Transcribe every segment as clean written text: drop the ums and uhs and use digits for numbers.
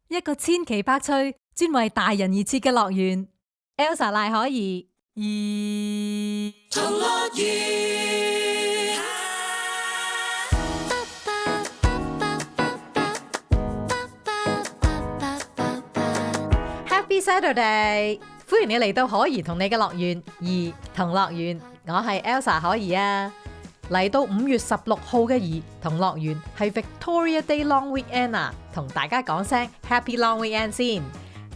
一個千奇百趣、專為大人而設嘅樂園。Elsa 賴可兒，童樂園。Happy Saturday！ 歡迎你嚟到可兒同你嘅樂園兒童樂園，我係 Elsa 可兒啊。嚟到5月16號嘅兒童樂園係 Victoria Day Long Weekend 啊，同大家講聲 Happy Long Weekend 先。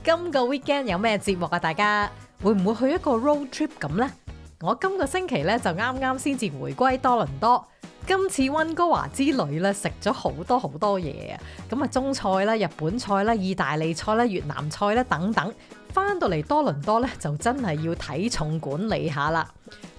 今個 weekend 有咩節目啊？大家會唔會去一個 road trip 咁呢？我今個星期咧就啱啱先至回歸多倫多，今次溫哥華之旅咧食咗好多嘢啊！咁啊中菜啦、日本菜啦、意大利菜啦、越南菜啦等等，翻到嚟多倫多咧就真係要體重管理下啦。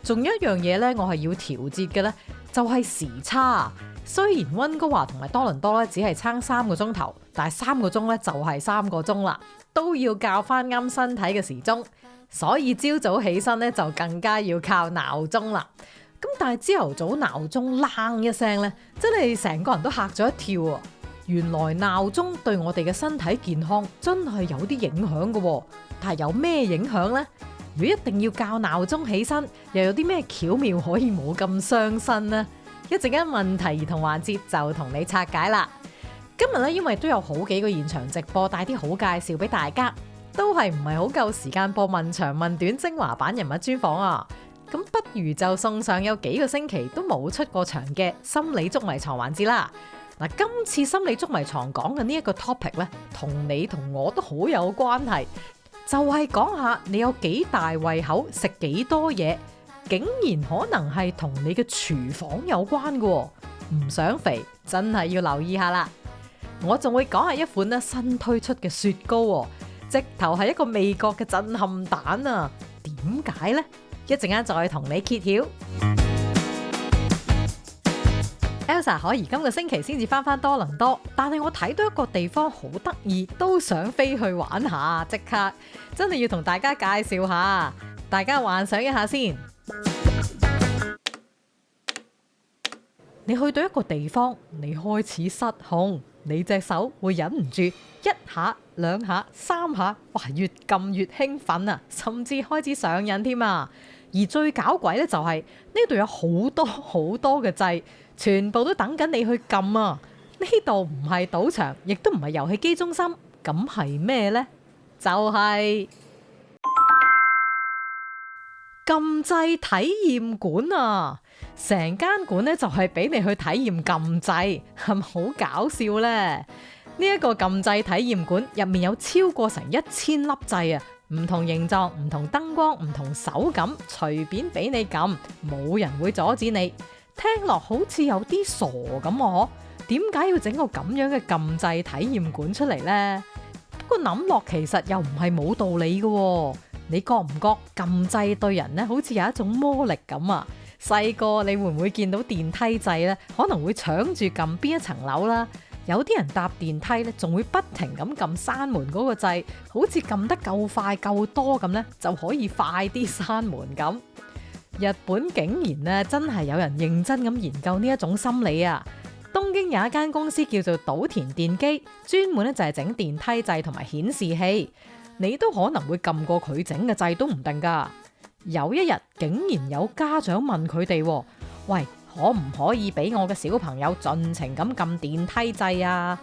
仲有一樣嘢咧，我係要調節嘅咧，就係時差。雖然溫哥華同埋多倫多咧只係差3個鐘頭，但係3個鐘咧就係3個鐘啦，都要校翻啱身體嘅時鐘。所以朝早起身咧就更加要靠鬧鐘啦。咁但係朝頭早鬧鐘啷一聲咧，真係成個人都嚇咗一跳啊！原來鬧鐘對我哋嘅身體健康真係有啲影響嘅，但係有咩影響呢？如果一定要校鬧鐘起身，又有啲咩巧妙可以冇咁傷身呢？一陣間問題兒童環節就同你拆解啦。今日咧因為都有好幾個現場直播，帶啲好介紹俾大家，都係唔係好夠時間播問長問短精華版人物專訪啊。咁不如就送上有幾個星期都冇出過場嘅心理捉迷藏環節啦。嗱，今次心理捉迷藏講嘅呢一個 topic 咧，同你同我都好有關係，就係講下你有幾大胃口，食幾多嘢，竟然可能係同你嘅廚房有關嘅。唔想肥真係要留意下啦。我仲會講下一款咧新推出嘅雪糕，直頭係一個味覺嘅震撼彈啊！點解呢？一陣間再同你揭曉。Elsa 可兒今個星期先至翻多倫多，但係我睇到一個地方好得意，都想飛去玩下，即刻真係要同大家介紹下，大家幻想一下先。你去到一個地方，你開始失控，你隻手會忍唔住1下、2下、3下，哇！越撳越興奮啊，甚至開始上癮添啊！而最搞鬼咧就係呢度有好多嘅掣，全部都等緊你去撳啊！呢度唔係賭場，亦都唔係遊戲機中心，咁係咩呢？就係撳掣體驗館啊！成間館咧就係俾你去體驗撳掣，係咪好搞笑呢？呢一個撳掣體驗館入面有超過成1000粒掣啊！唔同形狀、唔同燈光、唔同手感，隨便俾你撳，冇人會阻止你。聽落好似有啲傻咁啊！點解要整個咁樣嘅撳掣體驗館出嚟呢？不過諗落其實又唔係冇道理嘅。你覺唔覺撳掣對人呢好似有一種魔力咁啊？細個你會唔會見到電梯掣呢？可能會搶住撳邊一層樓啦。有啲人搭電梯咧，仲會不停咁撳閂門嗰個掣，好似撳得夠快夠多咁咧，就可以快啲閂門咁。日本竟然咧真係有人認真咁研究呢一種心理啊！東京有一間公司叫做島田電機，專門咧就係整電梯掣同埋顯示器，你都可能會撳過佢整嘅掣都唔定噶。有一日竟然有家長問佢哋：喂，可唔可以俾我嘅小朋友盡情咁撳電梯掣啊？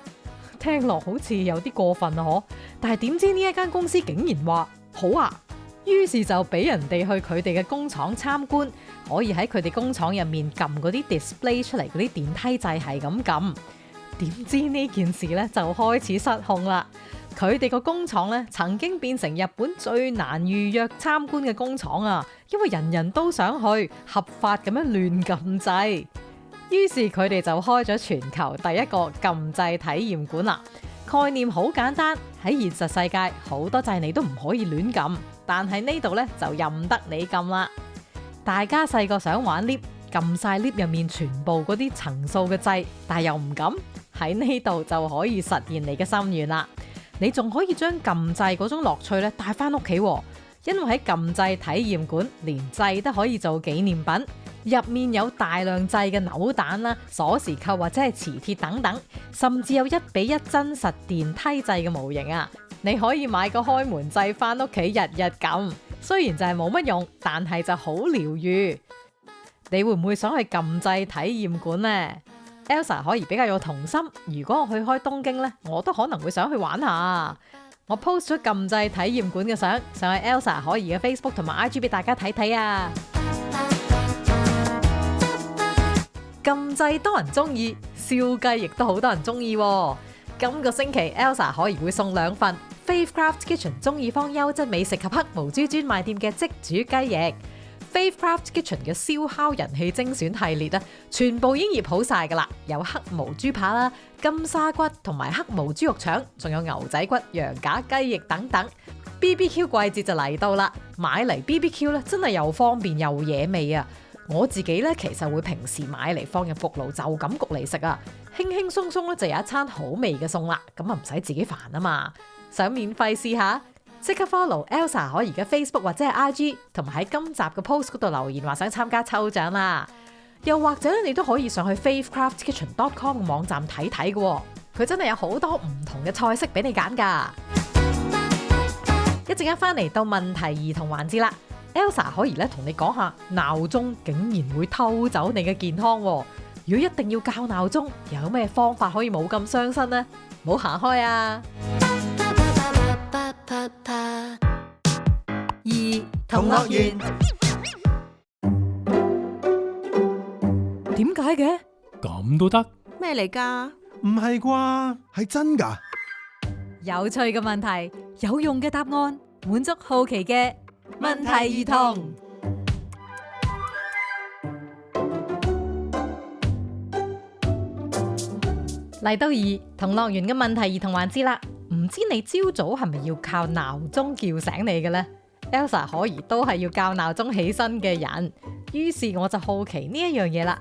聽落好似有啲過分啊，嗬！但係點知呢一間公司竟然話好啊，於是就俾人哋去佢哋嘅工廠參觀，可以喺佢哋工廠入面撳嗰啲 display 出嚟嗰啲電梯掣係咁撳。點知呢件事咧就開始失控啦！佢哋個工廠咧曾經變成日本最難預約參觀嘅工廠啊，因為人人都想去合法咁樣亂撳掣。於是佢哋就開咗全球第一個撳掣體驗館啦。概念好簡單，喺現實世界好多掣你都唔可以亂撳，但係呢度咧就任得你撳啦。大家細個想玩 lift，撳晒 lift 入面全部嗰啲層數嘅掣，但係又唔敢，喺呢度就可以實現你嘅心願啦。你仲可以將撳掣嗰種樂趣咧帶翻屋企，因為喺撳掣體驗館連掣都可以做紀念品，入面有大量製嘅扭蛋啦、鎖匙扣或者係磁鐵等等，甚至有1:1真實電梯製嘅模型啊！你可以買個開門掣返屋企日日撳，雖然就係冇乜用，但係就好療癒。你會唔會想去撳掣體驗館呢？ Elsa 可以比較有童心，如果我去開東京呢，我都可能會想去玩下。我 post 咗撳掣體驗館嘅相上去 Elsa 可以嘅 Facebook 同埋 IG 俾大家睇睇啊！撳掣多人中意，燒雞亦都好多人中意。今個星期 Elsa 可以會送2份 Faith Craft Kitchen 中意坊優質美食及黑毛豬專賣店嘅即煮雞翼。Faith Craft Kitchen 嘅燒烤人氣精選系列咧，全部已經醃好晒噶啦，有黑毛豬扒啦、金沙骨同埋黑毛豬肉腸，仲有牛仔骨、羊架雞翼等等。BBQ 季節就嚟到啦，買嚟 BBQ 咧真係又方便又惹味啊！我自己咧其實會平時買嚟放入焗爐就咁焗嚟食啊，輕輕鬆鬆咧就有一餐好味嘅餸啦，咁啊唔使自己煩啊嘛！想免費試下？即刻 follow Elsa 可怡嘅 Facebook 或者係 IG， 同埋喺今集嘅 post 嗰度留言話想參加抽獎啦。又或者你都可以上去 faithcraftkitchen.com 嘅網站睇睇嘅，佢真係有好多唔同嘅菜式俾你揀噶。一陣間翻嚟到問題兒童環節啦 ，Elsa 可怡咧同你講下鬧鐘竟然會偷走你嘅健康。如果一定要校鬧鐘，又有咩方法可以冇咁傷身呢？唔好行開啊！童樂園點解嘅？咁都得？咩嚟㗎？唔係啩？係真㗎？有趣嘅問題，有用嘅答案，滿足好奇嘅問題兒童。嚟到童樂園嘅問題兒童環節啦，唔知你朝早係咪要靠鬧鐘叫醒你嘅呢？ Elsa 可怡都係要校鬧鐘起身嘅人，於是我就好奇呢一樣嘢啦。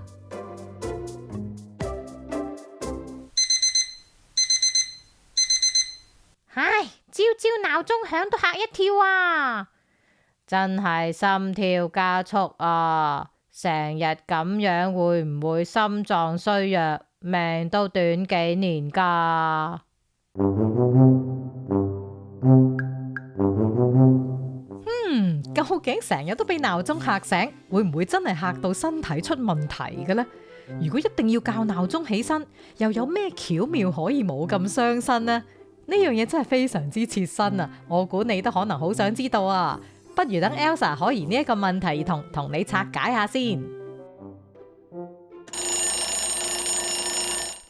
唉，朝朝鬧鐘響都嚇一跳啊！真係心跳加速啊！成日咁樣會唔會心臟衰弱，命都短幾年㗎？究竟成日都俾鬧鐘嚇醒，會唔會真係嚇到身體出問題嘅呢？如果一定要校鬧鐘起身，又有咩巧妙可以冇咁傷身呢？呢樣嘢真係非常之切身啊！我估你都可能好想知道啊！不如等 Elsa 可怡呢一個問題兒童同你拆解下先。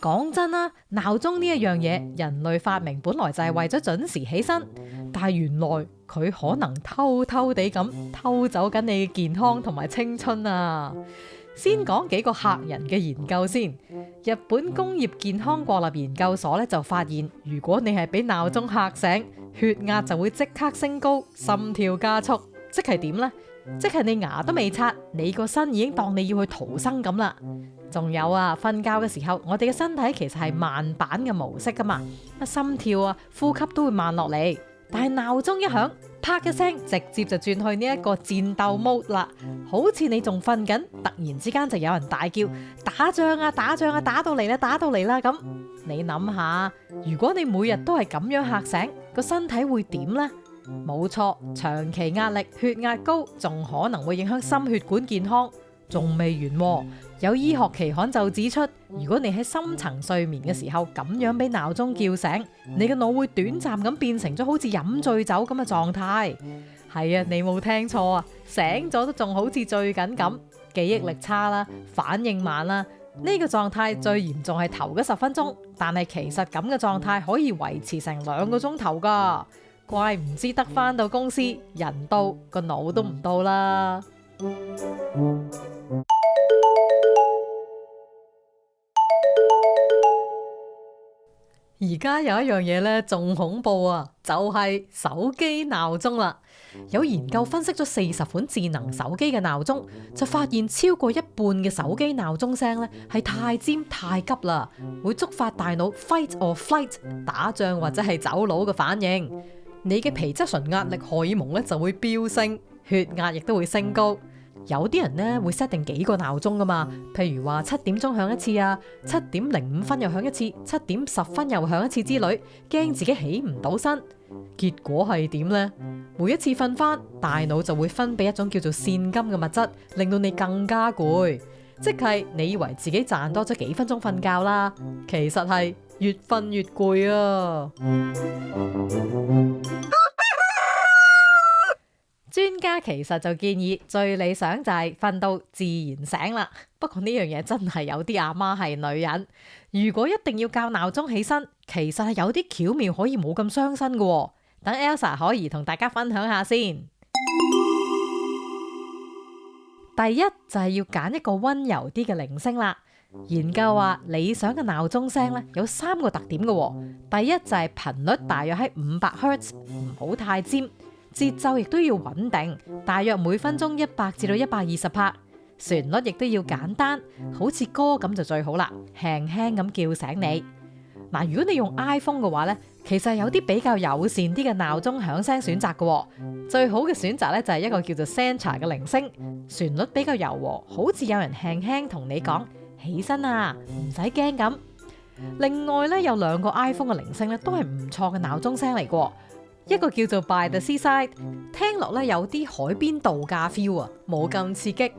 講真啦，鬧鐘呢一樣嘢，人類發明本來就係為咗準時起身，但係原來佢可能偷偷地咁偷走緊你嘅健康同埋青春啊！先講幾個嚇人嘅研究先。日本工業健康國立研究所咧就發現，如果你係俾鬧鐘嚇醒，血壓就會即刻升高，心跳加速，即係點呢？即係你牙都未刷，你個身已經當你要去逃生咁啦。仲有啊，瞓覺嘅時候，我哋嘅身體其實係慢板嘅模式噶嘛，心跳啊、呼吸都會慢落嚟。但係鬧鐘一響，啪一聲，直接就轉去呢一個戰鬥 mode 啦，好似你仲瞓緊，突然之間就有人大叫打仗啊、打仗啊、打到嚟啦、打到嚟啦咁。你諗下，如果你每日都係咁樣嚇醒，個身體會點呢？冇錯，長期壓力、血壓高，仲可能會影響心血管健康。仲未完喎，有醫學期刊就指出，如果你喺深層睡眠嘅時候咁樣俾鬧鐘叫醒，你嘅腦會短暫咁變成咗好似飲醉酒咁嘅狀態。係啊，你冇聽錯啊，醒咗都仲好似醉緊咁，記憶力差啦，反應慢啦。呢個狀態最嚴重係頭嗰10分鐘，但係其實咁嘅狀態可以維持成2個鐘頭噶。怪唔知得返到公司，人到個腦都唔到啦。而家有一樣嘢咧，仲恐怖啊，就係手機鬧鐘啦。有研究分析咗40款智能手機嘅鬧鐘，就發現超過一半嘅手機鬧鐘聲咧係太尖太急啦，會觸發大腦 fight or flight 打仗或者係走佬嘅反應。你嘅皮質醇壓力荷爾蒙咧就會飆升，血壓亦都會升高。有啲人呢會 set 定幾個鬧鐘噶嘛，譬如話7點鐘響一次啊，7:05又響一次，7:10又響一次之類，驚自己起唔到身。結果係點呢？每一次瞓翻，大腦就會分泌一種叫做腺苷嘅物質，令到你更加攰。即係你以為自己賺多咗幾分鐘瞓覺啦，其實係越瞓越攰啊！專家其實就建議最理想就係瞓到自然醒啦。不過呢樣嘢真係有啲阿媽係女人，如果一定要校鬧鐘起身，其實係有啲巧妙可以冇咁傷身嘅。等 Elsa 可以同大家分享下先。第一就係要揀一個溫柔啲嘅鈴聲啦。研究話理想嘅鬧鐘聲咧有3個特點嘅。第一就係頻率大約喺500 Hz， 唔好太尖。節奏亦都要穩定，大約每分鐘100至到120拍。旋律亦都要簡單，好似歌咁就最好啦，輕輕咁叫醒你。嗱，如果你用 iPhone 嘅話咧，其實有啲比較友善啲嘅鬧鐘響聲選擇嘅。最好嘅選擇咧就係一個叫做 Sencha 嘅鈴聲，旋律比較柔和，好似有人輕輕同你講起身啊，唔使驚咁。另外咧有2個 iPhone 嘅鈴聲咧都係唔錯嘅鬧鐘聲嚟嘅。一個叫做 By the Seaside， 聽落咧有啲海邊度假 feel 啊，冇咁刺激。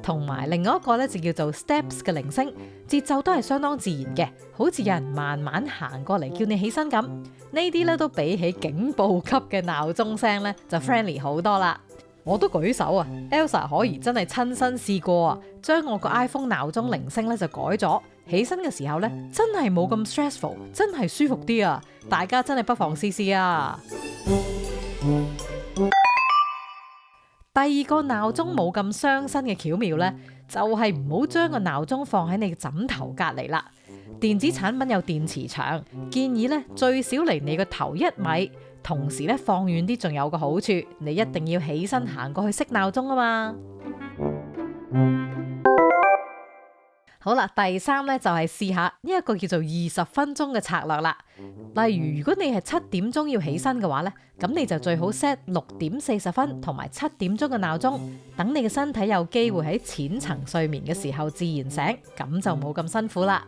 同埋另外一個咧就叫做 Steps 嘅鈴聲，節奏都係相當自然嘅，好似有人慢慢行過嚟叫你起身咁。呢啲咧都比起警報級嘅鬧鐘聲咧就 friendly 好多啦。我都舉手啊 ，Elsa 可怡真係親身試過啊，將我個 iPhone 鬧鐘鈴聲咧就改咗，起身嘅時候咧真係冇咁 stressful， 真係舒服啲啊！大家真係不妨試試啊！第二個鬧鐘冇咁傷身嘅巧妙呢，就係唔好將個鬧鐘放喺你嘅枕頭隔離啦。電子產品有電磁場，建議呢最少離你個頭1米，同時呢放遠啲仲有個好處，你一定要起身行過去熄鬧鐘啊嘛。好啦，第3呢就係試下呢一個叫做20分鐘嘅策略啦。例如，如果你係7點鐘要起身嘅話呢，咁你就最好 set 6:40同埋7點鐘嘅鬧鐘，等你嘅身體有機會喺淺層睡眠嘅時候自然醒，咁就冇咁辛苦啦。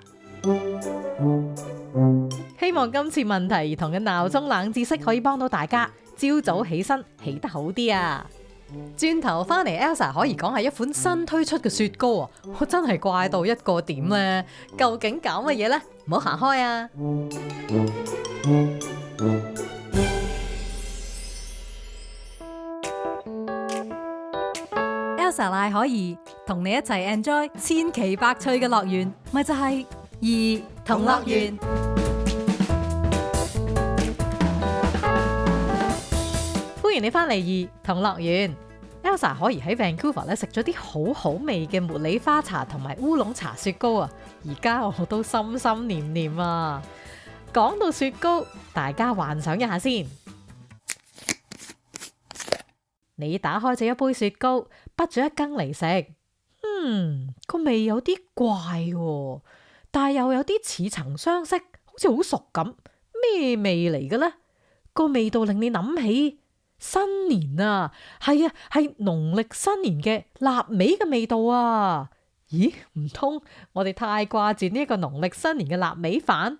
希望今次問題兒童嘅鬧鐘冷知識可以幫到大家，朝早起身起得好啲啊！轉頭翻嚟 Elsa 可以講係一款新推出嘅雪糕啊！我真係怪到一個點呢，究竟搞乜嘢呢？唔好行開啊！Elsa 賴可怡同你一齊 enjoy 千奇百趣嘅樂園，咪就係兒童樂園。歡迎你翻嚟兒童樂園。Elsa 可怡喺 Vancouver 咧食咗啲好好味嘅茉莉花茶同埋烏龍茶雪糕啊！而家我都心心念念啊！講到雪糕，大家幻想一下先。你打開咗一杯雪糕，滗咗一羹嚟食，個味有啲怪喎，但係又有啲似曾相識，好似好熟咁。咩味嚟嘅呢？個味道令你諗起新年啊，係啊，係農曆新年嘅臘味嘅味道啊！咦，唔通我哋太掛住呢一個農曆新年嘅臘味飯？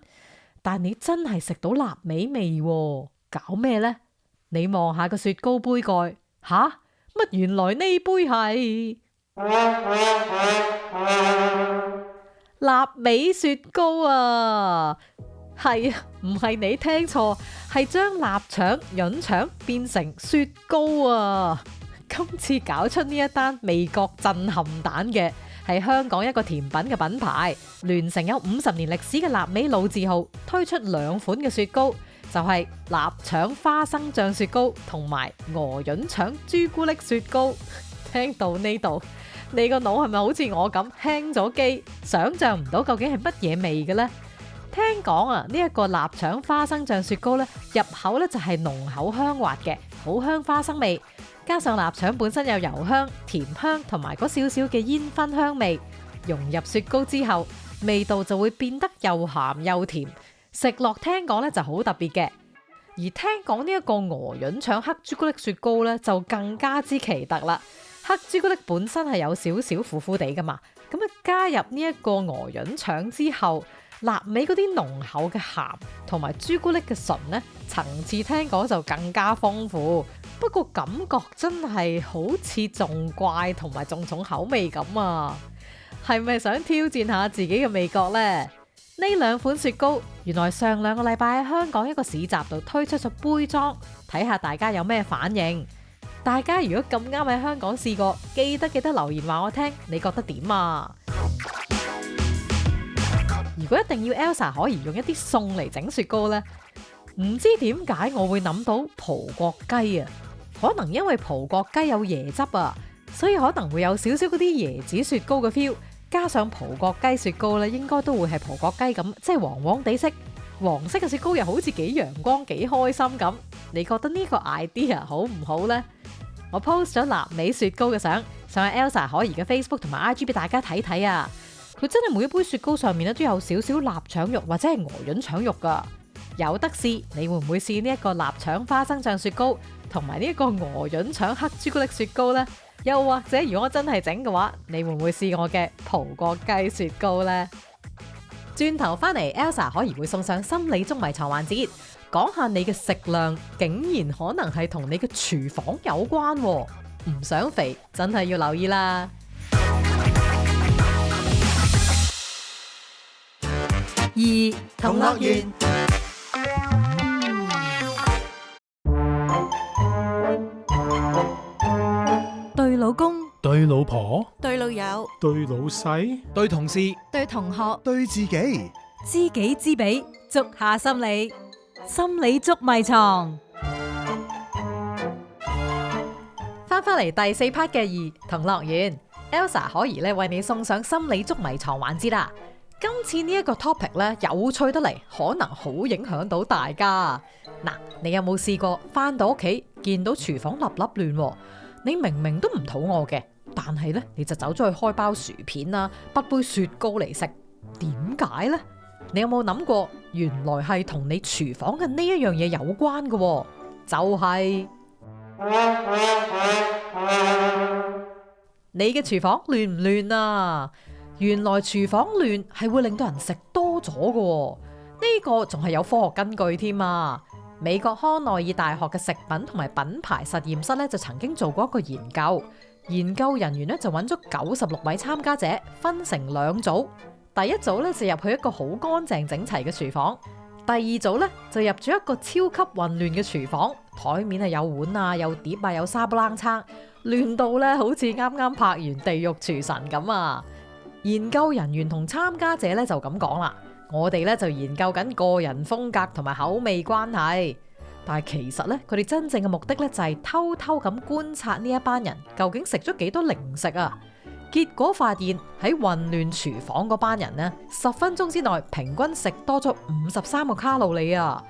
但你真係食到臘味味喎，搞咩呢？你望下個雪糕杯蓋，吓？乜原來呢杯係臘味雪糕啊！係啊，唔係你聽錯，係將臘腸、潤腸變成雪糕啊！今次搞出呢一單味覺震撼彈嘅，係香港一個甜品嘅品牌，聯成有50年歷史嘅臘味老字號，推出2款嘅雪糕，就係臘腸花生醬雪糕同埋鵝潤腸朱古力雪糕。聽到呢度，你個腦係咪好似我咁輕咗機，想象唔到究竟係乜嘢味嘅呢？聽講啊，呢一個臘腸花生醬雪糕咧，入口咧就係濃厚香滑嘅，好香花生味，加上臘腸本身有油香、甜香同埋嗰少少嘅煙燻香味，融入雪糕之後，味道就會變得又鹹又甜，食落聽講咧就好特別嘅。而聽講呢一個鵝潤腸黑朱古力雪糕咧就更加之奇特啦，黑朱古力本身係有少少苦苦地噶嘛，咁啊加入呢一個鵝潤腸之後，臘味嗰啲濃厚嘅鹹同埋朱古力嘅醇呢，層次聽講就更加豐富。不過感覺真係好似仲怪同埋仲重口味咁啊！係咪想挑戰下自己嘅味覺呢？呢兩款雪糕原來上2個禮拜喺香港一個市集度推出咗杯裝，睇下大家有咩反應。大家如果咁啱喺香港試過，記得留言話我聽，你覺得點啊？如果一定要 Elsa 可以用一啲餸嚟整雪糕呢，唔知點解我會諗到葡國雞啊！可能因為葡國雞有椰汁啊，所以可能會有少少嗰啲椰子雪糕嘅 feel， 加上葡國雞雪糕咧，應該都會係葡國雞咁，即係黃黃地色，黃色嘅雪糕又好似幾陽光幾開心咁。你覺得呢個 idea 好唔好呢？我 post 咗臘味雪糕嘅相上去 Elsa 可怡嘅 Facebook 同埋 IG 俾大家睇睇啊！佢真係每一杯雪糕上面咧都有少少臘腸肉或者係鵝潤腸肉噶，有得試。你會唔會試呢一個臘腸花生醬雪糕同埋呢一個鵝潤腸黑朱古力雪糕呢？又或者如果真係整嘅話，你會唔會試我嘅葡國雞雪糕呢？轉頭翻嚟 Elsa 可怡會送上心理捉迷藏環節，講下你嘅食量竟然可能係同你嘅廚房有關喎，唔想肥真係要留意啦。2同樂園，對老公、對老婆、對老友、對老細、對同事、對同學、對自己，知己知彼，捉下心理，心理捉迷藏。翻嚟第4 part 嘅2同樂園 ，Elsa 可怡咧為你送上心理捉迷藏環節啦。今次呢一個 topic 咧有趣得嚟，可能好影響到大家。嗱，你有冇試過翻到屋企見到廚房粒粒亂？你明明都唔肚餓嘅，但係咧你就走咗去開包薯片啦，滗杯雪糕嚟食，點解呢？你有冇諗過，原來係同你廚房嘅呢一樣嘢有關嘅？就係你嘅廚房亂唔亂啊？原來廚房亂係會令到人食多咗嘅，呢個仲係有科學根據添啊！美國康奈爾大學嘅食品同埋品牌實驗室咧就曾經做過一個研究，研究人員咧就揾咗96位參加者，分成2組。第一組咧就入去一個好乾淨整齊嘅廚房，第二組咧就入咗一個超級混亂嘅廚房，台面係有碗啊、有碟啊、有沙不冷餐，亂到咧好似啱啱拍完《地獄廚神》咁啊！研究人員同參加者咧就咁講啦，我哋咧就研究緊個人風格同埋口味關係，但係其實咧佢哋真正嘅目的咧就係偷偷咁觀察呢一班人究竟食咗幾多零食啊！結果發現喺混亂廚房嗰班人呢，10分鐘之內平均食多咗53個卡路里啊！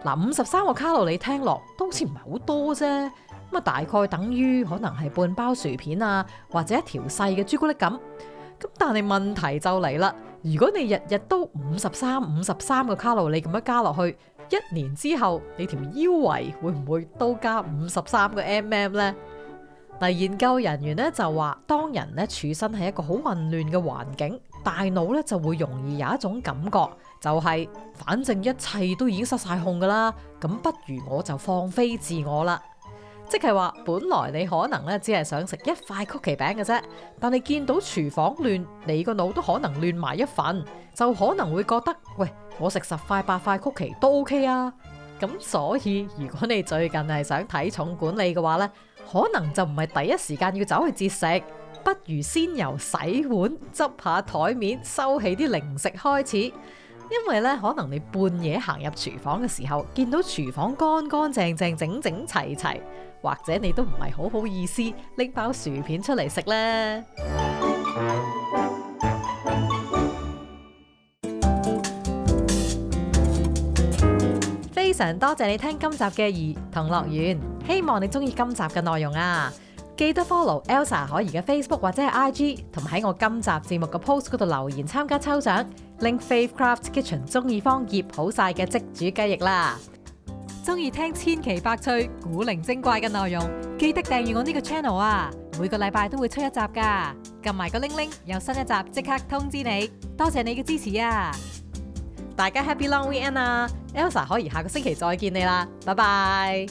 嗱，53個卡路里聽落都好似唔係好多啫，咁啊大概等於可能係半包薯片啊，或者一條細嘅朱古力咁。咁但係問題就嚟啦，如果你日日都53個卡路里咁樣加落去，1年之後你條腰圍會唔會都加53個 mm 呢？嗱，研究人員咧就話，當人咧處身喺一個好混亂嘅環境，大腦咧就會容易有一種感覺，就係反正一切都已經失晒控噶啦，咁不如我就放飛自我啦。即係話，本來你可能咧只係想食一塊曲奇餅嘅啫，但係見到廚房亂，你個腦都可能亂埋一份，就可能會覺得，喂，我食10塊8塊曲奇都 OK 啊。咁所以如果你最近係想體重管理嘅話呢，可能就唔係第一時間要走去節食，不如先由洗碗、執下台面、收起啲零食開始。因為咧，可能你半夜行入廚房嘅時候，見到廚房乾乾淨淨、整整齊齊，或者你都唔係好好意思拎包薯片出嚟食咧。非常多謝你聽今集嘅2同樂園，希望你中意今集嘅內容啊！記得 follow Elsa 可怡嘅 Facebook 或者係 IG， 同埋喺我今集節目嘅 post 嗰度留言參加抽獎，令 Faith Craft Kitchen 中意坊醃好晒嘅即煮雞翼啦！中意聽千奇百趣、古靈精怪嘅內容，記得訂閱我呢個 channel 啊！每個禮拜都會出一集噶，撳埋個鈴鈴，有新一集即刻通知你。多謝你嘅支持啊！大家 Happy Long Weekend 啊！Elsa 可以下個星期再見你啦，拜拜。